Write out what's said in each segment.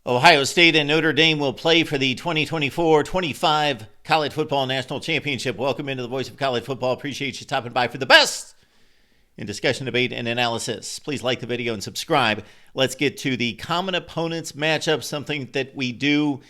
Ohio State and Notre Dame will play for the 2024-25 College Football National Championship. Welcome into the Voice of College Football. Appreciate you stopping by for the best in discussion, debate, and analysis. Please like the video and subscribe. Let's get to the common opponents matchup, something that we do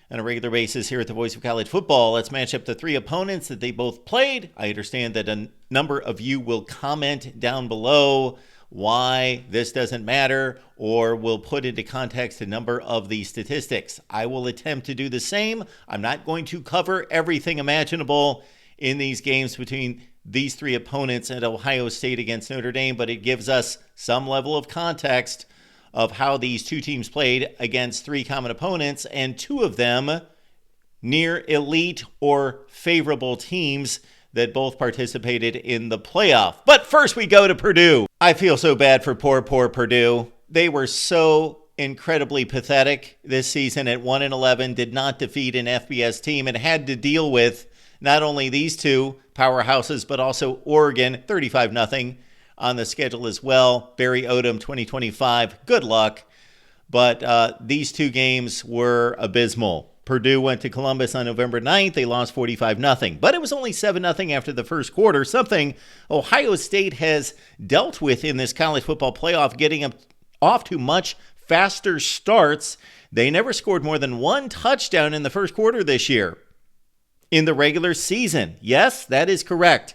on a regular basis here at the Voice of College Football. Let's match up the three opponents that they both played. I understand that a number of you will comment down below why this doesn't matter, or will put into context a number of the statistics. I will attempt to do the same. I'm not going to cover everything imaginable in these games between these three opponents at Ohio State against Notre Dame, but it gives us some level of context of how these two teams played against three common opponents, and two of them near elite or favorable teams that both participated in the playoff. But first we go to Purdue. I feel so bad for poor Purdue. They were so incredibly pathetic this season at 1-11, did not defeat an FBS team, and had to deal with not only these two powerhouses, but also Oregon, 35-0 on the schedule as well. Barry Odom, 2025. Good luck. But these two games were abysmal. Purdue went to Columbus on November 9th. They lost 45-0. But it was only 7-0 after the first quarter, something Ohio State has dealt with in this college football playoff, getting off to much faster starts. They never scored more than one touchdown in the first quarter this year in the regular season. Yes, that is correct.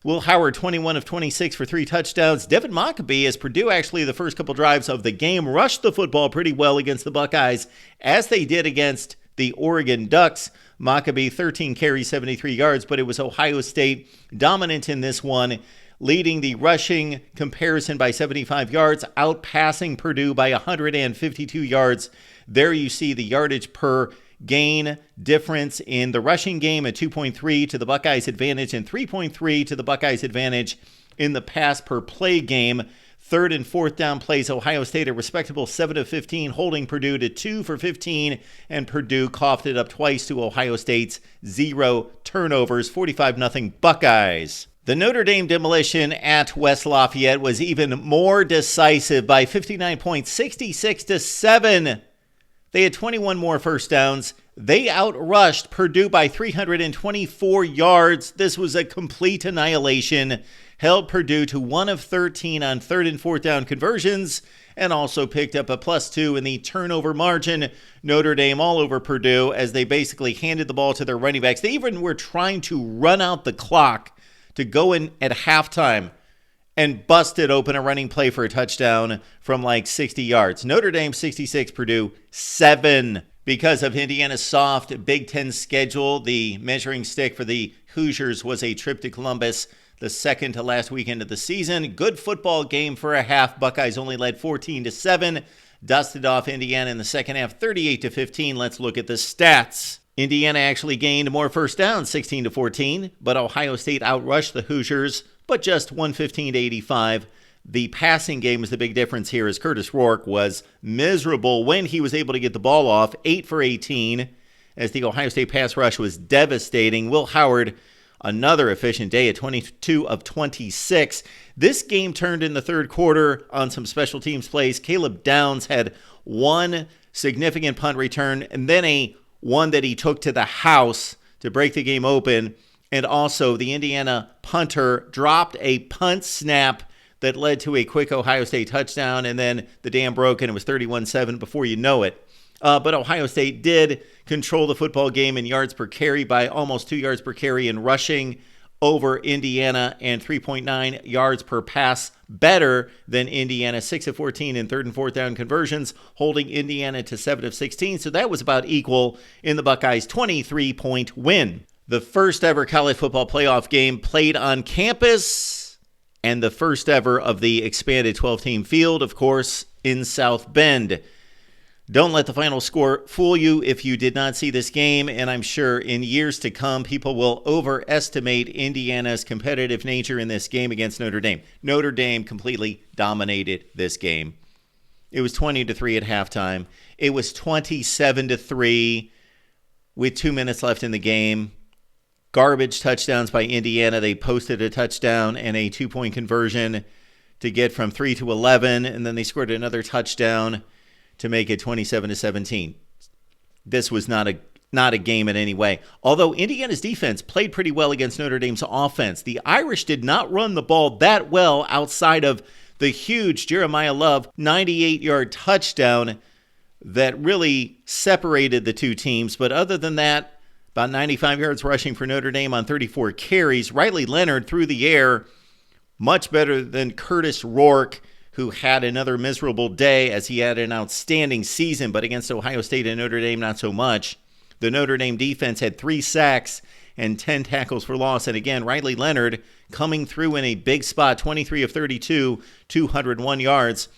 Will Howard, 21 of 26 for 3 touchdowns. Devin Mockabee, as Purdue actually the first couple drives of the game, rushed the football pretty well against the Buckeyes, as they did against the Oregon Ducks. Mockabee, 13 carries, 73 yards, but it was Ohio State dominant in this one, leading the rushing comparison by 75 yards, outpassing Purdue by 152 yards. There you see the yardage per gain difference in the rushing game at 2.3 to the Buckeyes' advantage and 3.3 to the Buckeyes' advantage in the pass per play game. Third and fourth down plays, Ohio State a respectable 7 of 15, holding Purdue to 2 for 15, and Purdue coughed it up twice to Ohio State's 0 turnovers, 45-0 Buckeyes. The Notre Dame demolition at West Lafayette was even more decisive by 59 points, 66-7. They had 21 more first downs. They outrushed Purdue by 324 yards. This was a complete annihilation. Held Purdue to 1 of 13 on third and fourth down conversions, and also picked up a +2 in the turnover margin. Notre Dame all over Purdue as they basically handed the ball to their running backs. They even were trying to run out the clock to go in at halftime and busted open a running play for a touchdown from like 60 yards. Notre Dame 66, Purdue 7. Because of Indiana's soft Big Ten schedule, the measuring stick for the Hoosiers was a trip to Columbus the second to last weekend of the season. Good football game for a half. Buckeyes only led 14-7. Dusted off Indiana in the second half, 38-15. Let's look at the stats. Indiana actually gained more first downs, 16-14, but Ohio State outrushed the Hoosiers, but just 115-85. The passing game is the big difference here, as Curtis Rourke was miserable when he was able to get the ball off, 8 for 18, as the Ohio State pass rush was devastating. Will Howard, another efficient day at 22 of 26. This game turned in the third quarter on some special teams plays. Caleb Downs had one significant punt return, and then one that he took to the house to break the game open. And also the Indiana punter dropped a punt snap that led to a quick Ohio State touchdown, and then the dam broke and it was 31-7 before you know it. But Ohio State did control the football game in yards per carry by almost 2 yards per carry in rushing over Indiana, and 3.9 yards per pass better than Indiana, 6 of 14 in third and fourth down conversions, holding Indiana to 7 of 16. So that was about equal in the Buckeyes' 23-point win. The first ever college football playoff game played on campus, and the first ever of the expanded 12-team field, of course, in South Bend. Don't let the final score fool you if you did not see this game, and I'm sure in years to come, people will overestimate Indiana's competitive nature in this game against Notre Dame. Notre Dame completely dominated this game. It was 20-3 at halftime. It was 27-3 with 2 minutes left in the game. Garbage touchdowns by Indiana. They posted a touchdown and a 2-point conversion to get from 3 to 11, and then they scored another touchdown to make it 27-17. This was not a game in any way. Although Indiana's defense played pretty well against Notre Dame's offense, the Irish did not run the ball that well outside of the huge Jeremiah Love 98-yard touchdown that really separated the two teams. But other than that, about 95 yards rushing for Notre Dame on 34 carries. Riley Leonard through the air, much better than Curtis Rourke, who had another miserable day as he had an outstanding season, but against Ohio State and Notre Dame, not so much. The Notre Dame defense had 3 sacks and 10 tackles for loss. And again, Riley Leonard coming through in a big spot, 23 of 32, 201 yards,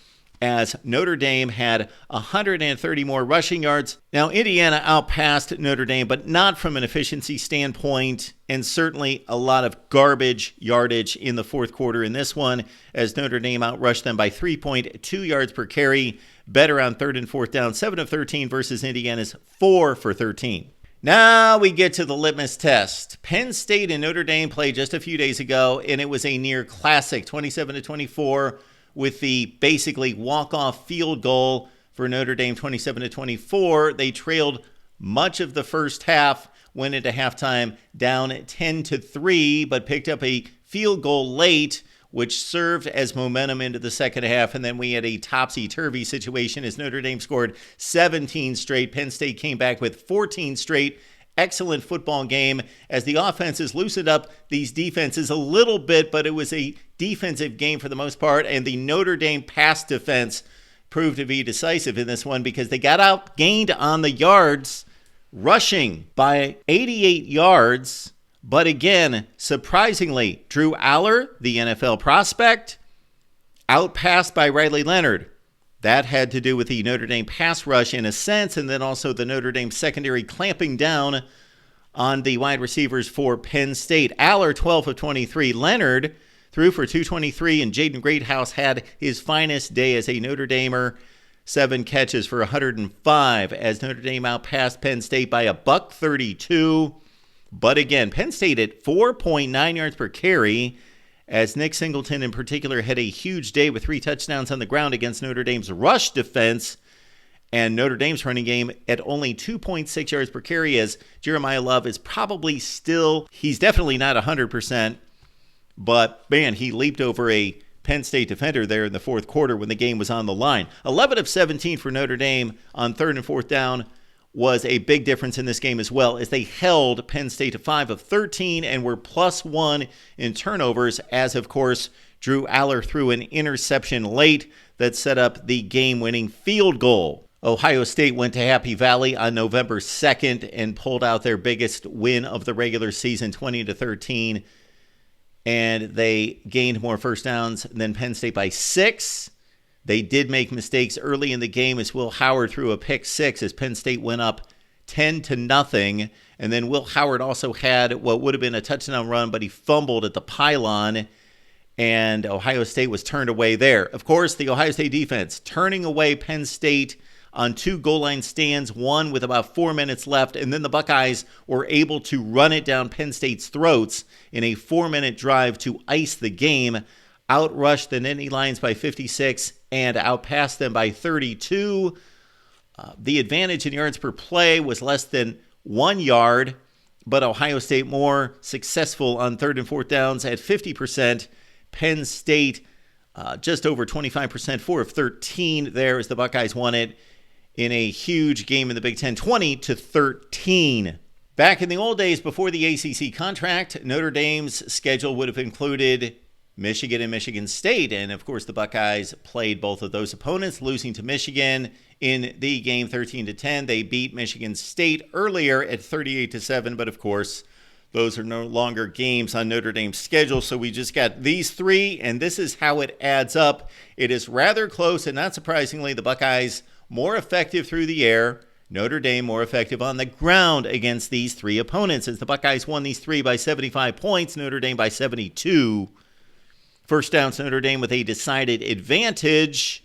as Notre Dame had 130 more rushing yards. Now, Indiana outpassed Notre Dame, but not from an efficiency standpoint, and certainly a lot of garbage yardage in the fourth quarter in this one, as Notre Dame outrushed them by 3.2 yards per carry, better on third and fourth down, 7 of 13 versus Indiana's 4 for 13. Now we get to the litmus test. Penn State and Notre Dame played just a few days ago, and it was a near classic, 27-24, with the basically walk-off field goal for Notre Dame, 27-24. They trailed much of the first half, went into halftime down 10-3, but picked up a field goal late, which served as momentum into the second half. And then we had a topsy-turvy situation as Notre Dame scored 17 straight. Penn State came back with 14 straight. Excellent football game as the offenses loosened up these defenses a little bit, but it was a defensive game for the most part, and the Notre Dame pass defense proved to be decisive in this one because they got outgained on the yards, rushing by 88 yards. But again, surprisingly, Drew Aller, the NFL prospect, outpassed by Riley Leonard. That had to do with the Notre Dame pass rush in a sense, and then also the Notre Dame secondary clamping down on the wide receivers for Penn State. Aller, 12 of 23. Leonard threw for 223, and Jaden Greathouse had his finest day as a Notre Damer, 7 catches for 105, as Notre Dame outpassed Penn State by $132. But again, Penn State at 4.9 yards per carry, as Nick Singleton in particular had a huge day with 3 touchdowns on the ground against Notre Dame's rush defense, and Notre Dame's running game at only 2.6 yards per carry, as Jeremiah Love is probably still, he's definitely not 100%, but man, he leaped over a Penn State defender there in the fourth quarter when the game was on the line. 11 of 17 for Notre Dame on third and fourth down was a big difference in this game as well, as they held Penn State to 5 of 13 and were +1 in turnovers, as of course Drew Aller threw an interception late that set up the game-winning field goal. Ohio State went to Happy Valley on November 2nd and pulled out their biggest win of the regular season, 20-13, and they gained more first downs than Penn State by 6. They did make mistakes early in the game as Will Howard threw a pick 6 as Penn State went up 10-0. And then Will Howard also had what would have been a touchdown run, but he fumbled at the pylon, and Ohio State was turned away there. Of course, the Ohio State defense turning away Penn State on 2 goal line stands, one with about 4 minutes left, and then the Buckeyes were able to run it down Penn State's throats in a 4-minute drive to ice the game, outrushed the Nittany Lions by 56, and outpassed them by 32. The advantage in yards per play was less than 1 yard, but Ohio State more successful on third and fourth downs at 50%. Penn State just over 25%, 4 of 13 there as the Buckeyes won it in a huge game in the Big Ten, 20-13. Back in the old days before the ACC contract, Notre Dame's schedule would have included Michigan and Michigan State, and of course the Buckeyes played both of those opponents, losing to Michigan in the game 13-10. They beat Michigan State earlier at 38-7, but of course those are no longer games on Notre Dame's schedule, so we just got these 3, and this is how it adds up. It is rather close, and not surprisingly, the Buckeyes more effective through the air, Notre Dame more effective on the ground against these 3 opponents, as the Buckeyes won these 3 by 75 points, Notre Dame by 72. First downs, Notre Dame with a decided advantage.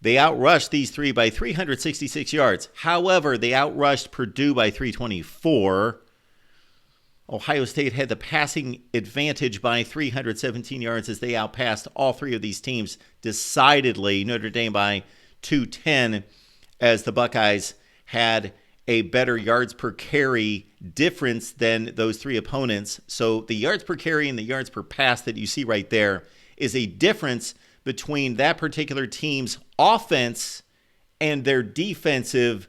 They outrushed these 3 by 366 yards. However, they outrushed Purdue by 324. Ohio State had the passing advantage by 317 yards as they outpassed all 3 of these teams decidedly. Notre Dame by to 10, as the Buckeyes had a better yards per carry difference than those three opponents. So the yards per carry and the yards per pass that you see right there is a difference between that particular team's offense and their defensive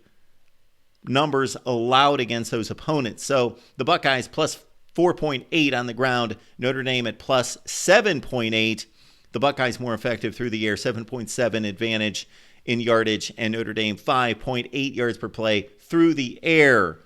numbers allowed against those opponents. So the Buckeyes plus 4.8 on the ground, Notre Dame at plus 7.8. The Buckeyes more effective through the air, 7.7 advantage in yardage, and Notre Dame 5.8 yards per play through the air.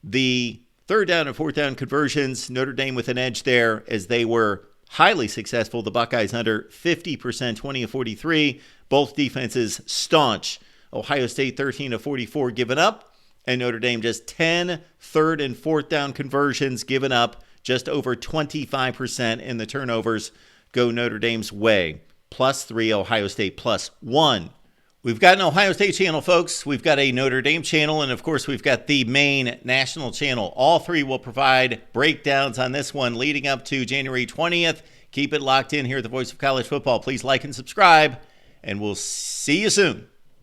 The third down and fourth down conversions, Notre Dame with an edge there as they were highly successful. The Buckeyes under 50%, 20 of 43. Both defenses staunch. Ohio State 13 of 44 given up, and Notre Dame just 10 third and fourth down conversions given up, just over 25%, in the turnovers go Notre Dame's way. Plus 3, Ohio State plus 1. We've got an Ohio State channel, folks. We've got a Notre Dame channel, and of course, we've got the main national channel. All three will provide breakdowns on this one leading up to January 20th. Keep it locked in here at the Voice of College Football. Please like and subscribe, and we'll see you soon.